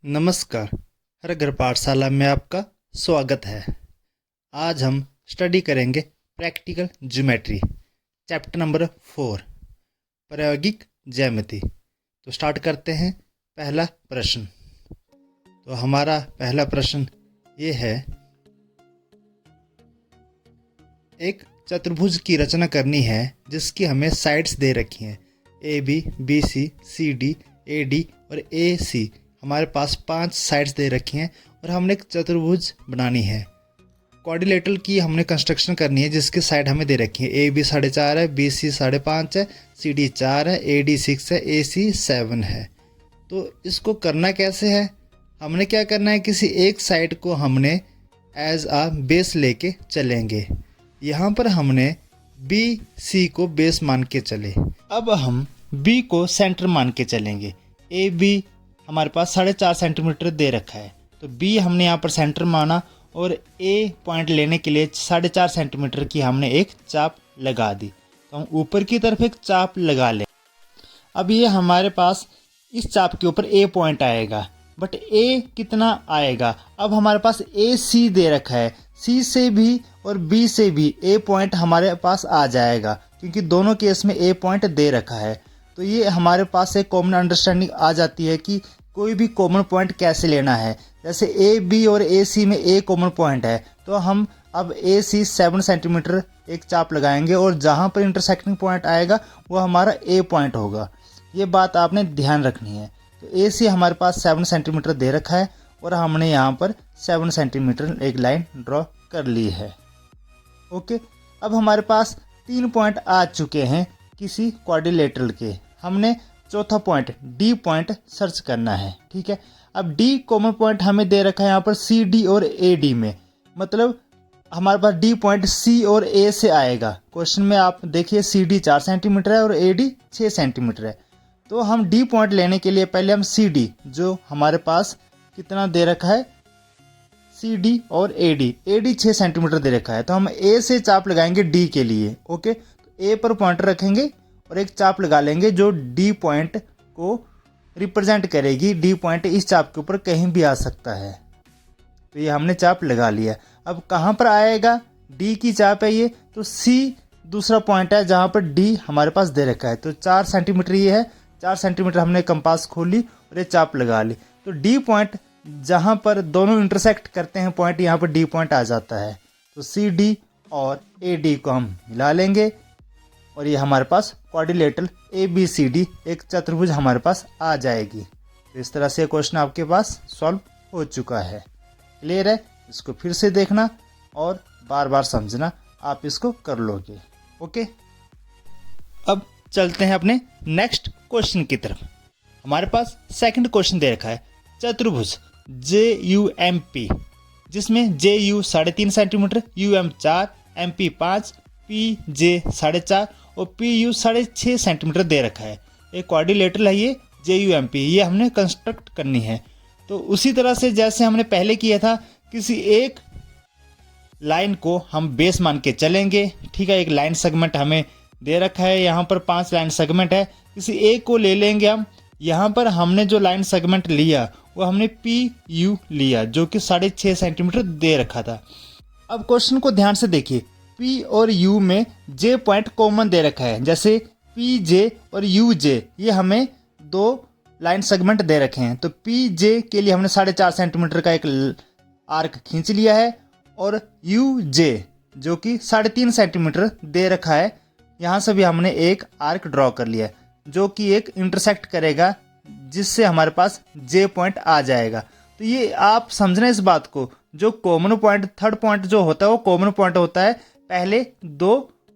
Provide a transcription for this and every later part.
नमस्कार। हर घर पाठशाला में आपका स्वागत है। आज हम स्टडी करेंगे प्रैक्टिकल ज्योमेट्री चैप्टर नंबर 4 प्रायोगिक ज्यामिति। तो स्टार्ट करते हैं। पहला प्रश्न। तो हमारा पहला प्रश्न ये है, एक चतुर्भुज की रचना करनी है जिसकी हमें साइड्स दे रखी हैं AB, BC, CD, AD और AC। हमारे पास 5 साइड्स दे रखी हैं और हमने एक चतुर्भुज बनानी है। क्वाड्रिलेटरल की हमने कंस्ट्रक्शन करनी है जिसकी साइड हमें दे रखी है AB 4.5 है, BC 5.5 है, CD 4 है, AD 6 है, AC 7 है। तो इसको करना कैसे है, हमने क्या करना है, किसी एक साइड को हमने एज आ बेस लेके चलेंगे। यहाँ पर हमने BC को बेस मान के चले। अब हम B को सेंटर मान के चलेंगे। AB हमारे पास 4.5 सेंटीमीटर दे रखा है, तो B हमने यहाँ पर सेंटर माना और A पॉइंट लेने के लिए 4.5 सेंटीमीटर की हमने एक चाप लगा दी। तो हम ऊपर की तरफ एक चाप लगा लें। अब ये हमारे पास इस चाप के ऊपर A पॉइंट आएगा, बट A कितना आएगा, अब हमारे पास AC दे रखा है, C से भी और B से भी A पॉइंट हमारे पास आ जाएगा क्योंकि दोनों केस में A पॉइंट दे रखा है। तो ये हमारे पास एक कॉमन अंडरस्टैंडिंग आ जाती है कि कोई भी कॉमन पॉइंट कैसे लेना है। जैसे AB और AC में A कॉमन पॉइंट है, तो हम अब AC 7 सेंटीमीटर एक चाप लगाएंगे और जहाँ पर इंटरसेक्टिंग पॉइंट आएगा वो हमारा A पॉइंट होगा। ये बात आपने ध्यान रखनी है। तो AC हमारे पास 7 सेंटीमीटर दे रखा है और हमने यहाँ पर 7 सेंटीमीटर एक लाइन ड्रॉ कर ली है। ओके, अब हमारे पास 3 पॉइंट आ चुके हैं किसी क्वाड्रिलेटरल के। हमने चौथा पॉइंट D पॉइंट सर्च करना है। ठीक है, अब D कॉमन पॉइंट हमें दे रखा है यहाँ पर CD और AD में, मतलब हमारे पास D पॉइंट C और A से आएगा। क्वेश्चन में आप देखिए CD 4 सेंटीमीटर है और AD 6 सेंटीमीटर है। तो हम D पॉइंट लेने के लिए पहले हम CD, जो हमारे पास कितना दे रखा है, CD और AD 6 सेंटीमीटर दे रखा है, तो हम A से चाप लगाएंगे D के लिए। ओके, तो A पर पॉइंटर रखेंगे और एक चाप लगा लेंगे जो D पॉइंट को रिप्रेजेंट करेगी। D पॉइंट इस चाप के ऊपर कहीं भी आ सकता है। तो ये हमने चाप लगा लिया। अब कहाँ पर आएगा, D की चाप है ये, तो C दूसरा पॉइंट है जहाँ पर D हमारे पास दे रखा है। तो 4 सेंटीमीटर ये है, 4 सेंटीमीटर हमने कंपास खोली और ये चाप लगा ली। तो D पॉइंट जहाँ पर दोनों इंटरसेक्ट करते हैं पॉइंट, यहाँ पर D पॉइंट आ जाता है। तो CD और AD को हम मिला लेंगे और ये हमारे पास क्वाड्रिलेटरल ABCD एक चतुर्भुज हमारे पास आ जाएगी। तो इस तरह से क्वेश्चन आपके पास सॉल्व हो चुका है। क्लियर है, इसको फिर से देखना और बार बार समझना, आप इसको कर लोगे। ओके, अब चलते हैं अपने नेक्स्ट क्वेश्चन की तरफ। हमारे पास सेकंड क्वेश्चन दे रखा है चतुर्भुज JUMP, जिसमें JU 3.5 centimetre, UM 4, MP 5, PJ 4.5 और PU 6.5 सेंटीमीटर दे रखा है। एक क्वाड्रिलेटरल है ये JUMP, ये हमने कंस्ट्रक्ट करनी है। तो उसी तरह से जैसे हमने पहले किया था, किसी एक लाइन को हम बेस मान के चलेंगे। ठीक है, एक लाइन सेगमेंट हमें दे रखा है, यहाँ पर 5 लाइन सेगमेंट है, किसी एक को ले लेंगे हम। यहाँ पर हमने जो लाइन सेगमेंट लिया वो हमने PU लिया जो कि 6.5 सेंटीमीटर दे रखा था। अब क्वेश्चन को ध्यान से देखिए, P और U में J पॉइंट कॉमन दे रखा है, जैसे PJ और UJ ये हमें 2 लाइन सेगमेंट दे रखे हैं। तो PJ के लिए हमने 4.5 सेंटीमीटर का एक आर्क खींच लिया है और UJ जो कि 3.5 सेंटीमीटर दे रखा है, यहाँ से भी हमने एक आर्क ड्रॉ कर लिया है जो कि एक इंटरसेक्ट करेगा, जिससे हमारे पास J पॉइंट आ जाएगा। तो ये आप समझना इस बात को, जो कॉमन पॉइंट, थर्ड पॉइंट जो होता है वो कॉमन पॉइंट होता है पहले 2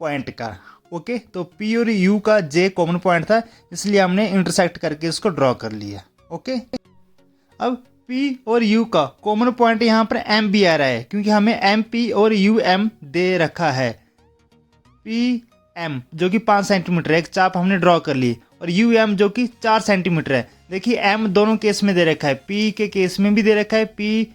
पॉइंट का। ओके, तो P और U का J कॉमन पॉइंट था, इसलिए हमने इंटरसेक्ट करके इसको ड्रॉ कर लिया। ओके, अब P और U का कॉमन पॉइंट यहाँ पर M भी आ रहा है क्योंकि हमें MP और UM दे रखा है। PM जो कि 5 सेंटीमीटर है, एक चाप हमने ड्रॉ कर ली, और UM जो कि 4 सेंटीमीटर है। देखिए M दोनों केस में दे रखा है, P के केस में भी दे रखा है, P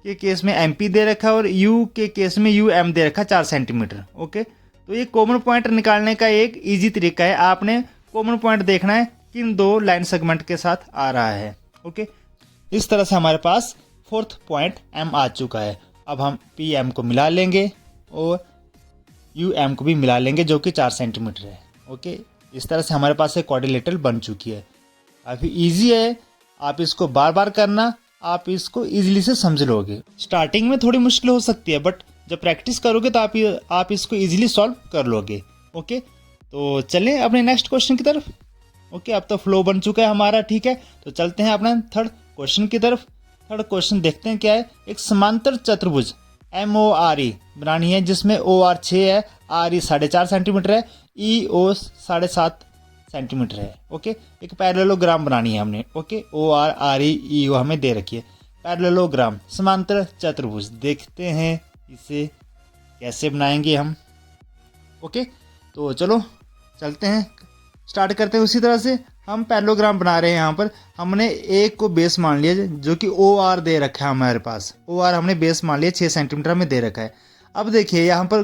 के केस में MP दे रखा है और U के केस में UM दे रखा है 4 सेंटीमीटर। ओके, तो ये कॉमन पॉइंट निकालने का एक इजी तरीका है। आपने कॉमन पॉइंट देखना है किन 2 लाइन सेगमेंट के साथ आ रहा है। ओके, इस तरह से हमारे पास फोर्थ पॉइंट एम आ चुका है। अब हम पी एम को मिला लेंगे और यू एम को भी मिला लेंगे जो कि 4 सेंटीमीटर है। ओके, इस तरह से हमारे पास एक क्वाड्रिलेटरल बन चुकी है। काफ़ी ईजी है, आप इसको बार बार करना, आप इसको ईजिली से समझ लोगे। स्टार्टिंग में थोड़ी मुश्किल हो सकती है बट जब प्रैक्टिस करोगे तो आप इसको ईजिली सॉल्व कर लोगे। ओके, तो चलें अपने नेक्स्ट क्वेश्चन की तरफ। ओके, अब तो फ्लो बन चुका है हमारा, ठीक है। तो चलते हैं अपने थर्ड क्वेश्चन की तरफ। थर्ड क्वेश्चन देखते हैं क्या है। एक समांतर चतुर्भुज MORE बनानी है जिसमें OR 6 है, RE 4.5 सेंटीमीटर है, EO 7.5 सेंटीमीटर है। ओके, एक पैरेललोग्राम बनानी है हमने। ओके, OR RE EO हमें दे रखी है। पैरेललोग्राम समांतर चतुर्भुज, देखते हैं इसे कैसे बनाएंगे हम। ओके, तो चलो चलते हैं, स्टार्ट करते हैं। उसी तरह से हम पैरेललोग्राम बना रहे हैं। यहाँ पर हमने एक को बेस मान लिया जो कि OR दे रखा है हमारे पास। OR हमने बेस मान लिया 6 सेंटीमीटर हमें दे रखा है। अब देखिए यहाँ पर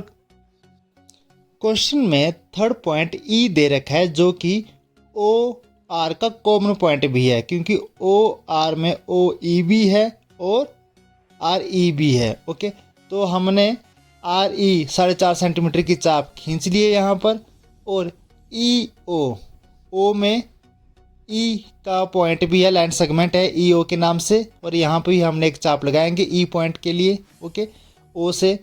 क्वेश्चन में थर्ड पॉइंट E दे रखा है जो कि OR का कॉमन पॉइंट भी है, क्योंकि OR में OE भी है और RE भी है। ओके, तो हमने RE 4.5 सेंटीमीटर की चाप खींच ली है यहाँ पर, और O में E का पॉइंट भी है, लाइन सेगमेंट है EO के नाम से, और यहाँ पे भी हमने एक चाप लगाएंगे E पॉइंट के लिए। ओके, O से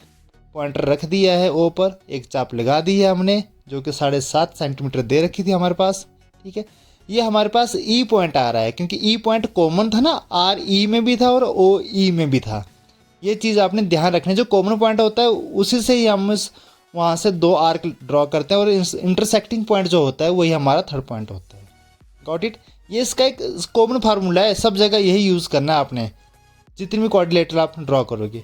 पॉइंटर रख दिया है, O पर एक चाप लगा दी है हमने जो कि 7.5 सेंटीमीटर दे रखी थी हमारे पास। ठीक है, ये हमारे पास E पॉइंट आ रहा है क्योंकि E पॉइंट कॉमन था ना, RE में भी था और OE में भी था। ये चीज़ आपने ध्यान रखनी, जो कॉमन पॉइंट होता है उसी से ही हम वहाँ से 2 आर्क ड्रॉ करते हैं और इंटरसेक्टिंग पॉइंट जो होता है वही हमारा थर्ड पॉइंट होता है। Got it? ये इसका एक कॉमन फार्मूला है, सब जगह यही यूज़ करना है आपने जितनी भी क्वाड्रिलेटरल आप ड्रॉ करोगे।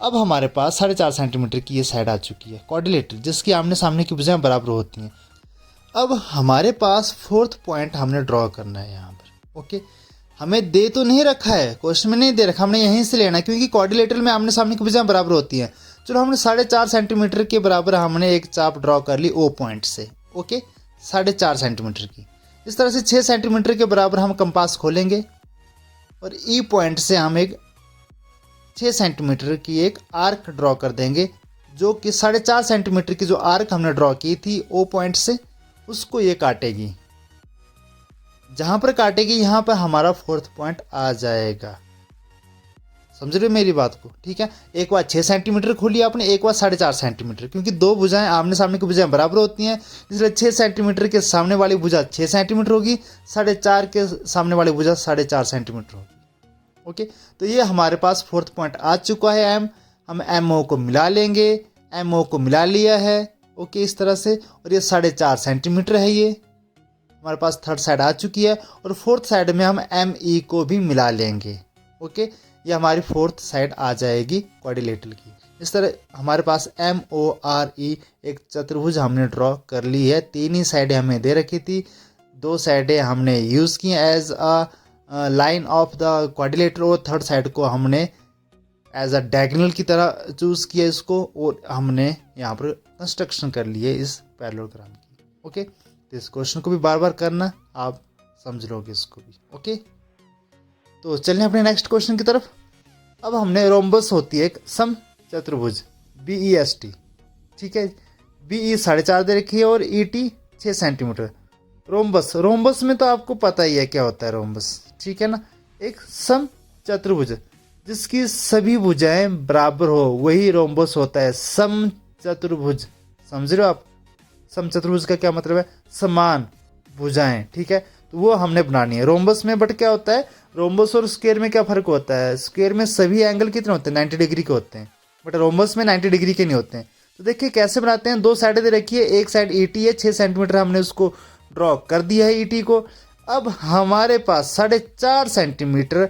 अब हमारे पास 4.5 सेंटीमीटर की ये साइड आ चुकी है क्वाड्रिलेटरल, जिसकी आमने सामने की भुजाएं बराबर होती हैं। अब हमारे पास फोर्थ पॉइंट हमने ड्रॉ करना है यहाँ पर। ओके, हमें दे तो नहीं रखा है, क्वेश्चन में नहीं दे रखा, हमने यहीं से लेना है क्योंकि क्वाड्रिलेटरल में आमने सामने की भुजाएं बराबर होती हैं। चलो, हमने 4.5 सेंटीमीटर के बराबर हमने एक चाप ड्रॉ कर ली O पॉइंट से। ओके, 4.5 सेंटीमीटर की। इस तरह से 6 सेंटीमीटर के बराबर हम कंपास खोलेंगे और E पॉइंट से हम एक 6 सेंटीमीटर की एक आर्क ड्रॉ कर देंगे, जो कि 4.5 सेंटीमीटर की जो आर्क हमने ड्रॉ की थी O पॉइंट से, उसको ये काटेगी। जहां पर काटेगी यहाँ पर हमारा फोर्थ पॉइंट आ जाएगा। समझ रहे हो मेरी बात को? ठीक है, एक बार 6 सेंटीमीटर खोली आपने, एक बार 4.5 सेंटीमीटर, क्योंकि दो भुजाएं आमने सामने की भुजाएं बराबर होती हैं, इसलिए 6 सेंटीमीटर के सामने वाली भुजा 6 सेंटीमीटर होगी, 4.5 के सामने वाली भुजा 4.5 सेंटीमीटर होगी। ओके, तो ये हमारे पास फोर्थ पॉइंट आ चुका है M। हम MO को मिला लेंगे, MO को मिला लिया है। ओके, इस तरह से, और ये 4.5 सेंटीमीटर है, ये हमारे पास थर्ड साइड आ चुकी है, और फोर्थ साइड में हम ME को भी मिला लेंगे। ओके, ये हमारी फोर्थ साइड आ जाएगी क्वाड्रिलेटरल की। इस तरह हमारे पास MORE एक चतुर्भुज हमने ड्रॉ कर ली है। 3 ही साइडें हमें दे रखी थी, 2 साइडें हमने यूज़ की as a line of the quadrilateral, और थर्ड साइड को हमने एज अ डायगोनल की तरह चूज़ किया इसको, और हमने यहाँ पर कंस्ट्रक्शन कर ली है इस पैरेललोग्राम की। ओके, तो इस क्वेश्चन को भी बार बार करना, आप समझ लोगे इसको भी। ओके, तो चलें अपने नेक्स्ट क्वेश्चन की तरफ। अब हमने रोम्बस होती है एक सम चतुर्भुज BEST। ठीक है, BE 4.5 दे रखी है और ET 6 सेंटीमीटर। रोम्बस में तो आपको पता ही है क्या होता है रोम्बस, ठीक है ना, एक सम चतुर्भुज जिसकी सभी भुजाएं बराबर हो, वही रोम्बस होता है, सम चतुर्भुज। समझ रहे हो आप? सम चतुर्भुज का क्या मतलब है? समान भुजाएं। ठीक है, तो वो हमने बनानी है रोम्बस में। बट क्या होता है, रोम्बस और स्क्वायर में क्या फ़र्क होता है? स्क्वायर में सभी एंगल कितने होते हैं? 90 डिग्री के होते हैं, बट रोम्बस में 90 डिग्री के नहीं होते हैं। तो देखिए कैसे बनाते हैं। 2 साइडें दे रखी है, एक साइड ET है, 6 सेंटीमीटर हमने उसको ड्रॉ कर दिया है ET को। अब हमारे पास 4.5 सेंटीमीटर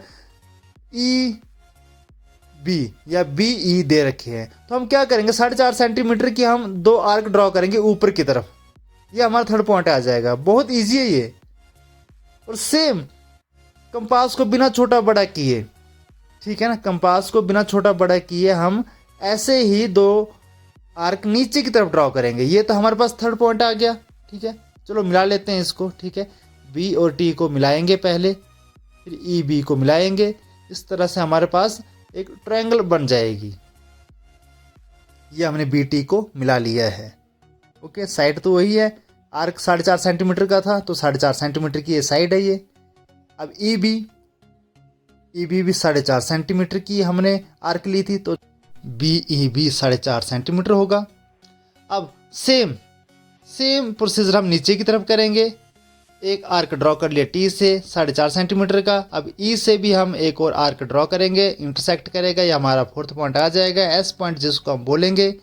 EB या BE दे रखे हैं, तो हम क्या करेंगे, 4.5 सेंटीमीटर की हम 2 आर्क ड्रॉ करेंगे ऊपर की तरफ। ये हमारा थर्ड पॉइंट आ जाएगा। बहुत ईजी है ये, और सेम कंपास को बिना छोटा बड़ा किए, ठीक है ना, कंपास को बिना छोटा बड़ा किए हम ऐसे ही 2 आर्क नीचे की तरफ ड्रॉ करेंगे। ये तो हमारे पास थर्ड पॉइंट आ गया। ठीक है, चलो मिला लेते हैं इसको। ठीक है, B और T को मिलाएंगे पहले, फिर ई बी को मिलाएंगे। इस तरह से हमारे पास एक ट्रायंगल बन जाएगी। ये हमने बी टी को मिला लिया है। ओके, साइड तो वही है, आर्क 4.5 सेंटीमीटर का था तो 4.5 सेंटीमीटर की ये साइड है ये। अब ई बी भी 4.5 सेंटीमीटर की हमने आर्क ली थी तो बी ई बी 4.5 सेंटीमीटर होगा। अब सेम प्रोसीजर हम नीचे की तरफ करेंगे। एक आर्क ड्रॉ कर लिया टी से 4.5 सेंटीमीटर का। अब ई से भी हम एक और आर्क ड्रॉ करेंगे, इंटरसेक्ट करेगा, ये हमारा फोर्थ पॉइंट आ जाएगा, एस पॉइंट जिसको हम बोलेंगे।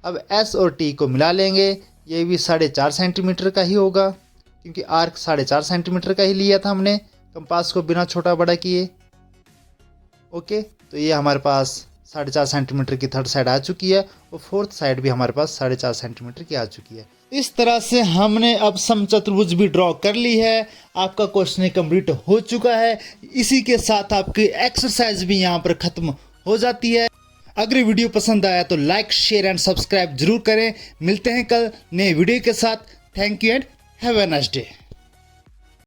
अब एस और टी को मिला लेंगे, ये भी 4.5 सेंटीमीटर का ही होगा क्योंकि आर्क 4.5 सेंटीमीटर का ही लिया था हमने, कंपास को बिना छोटा बड़ा किए। ओके, तो ये हमारे पास 4.5 सेंटीमीटर की थर्ड साइड आ चुकी है और फोर्थ साइड भी हमारे पास 4.5 सेंटीमीटर की आ चुकी है। इस तरह से हमने अब समचतुर्भुज भी ड्रॉ कर ली है। आपका क्वेश्चन कंप्लीट हो चुका है। इसी के साथ आपकी एक्सरसाइज भी यहाँ पर खत्म हो जाती है। अगर वीडियो पसंद आया तो लाइक, शेयर एंड सब्सक्राइब जरूर करें। मिलते हैं कल नए वीडियो के साथ। Thank you and have a nice day.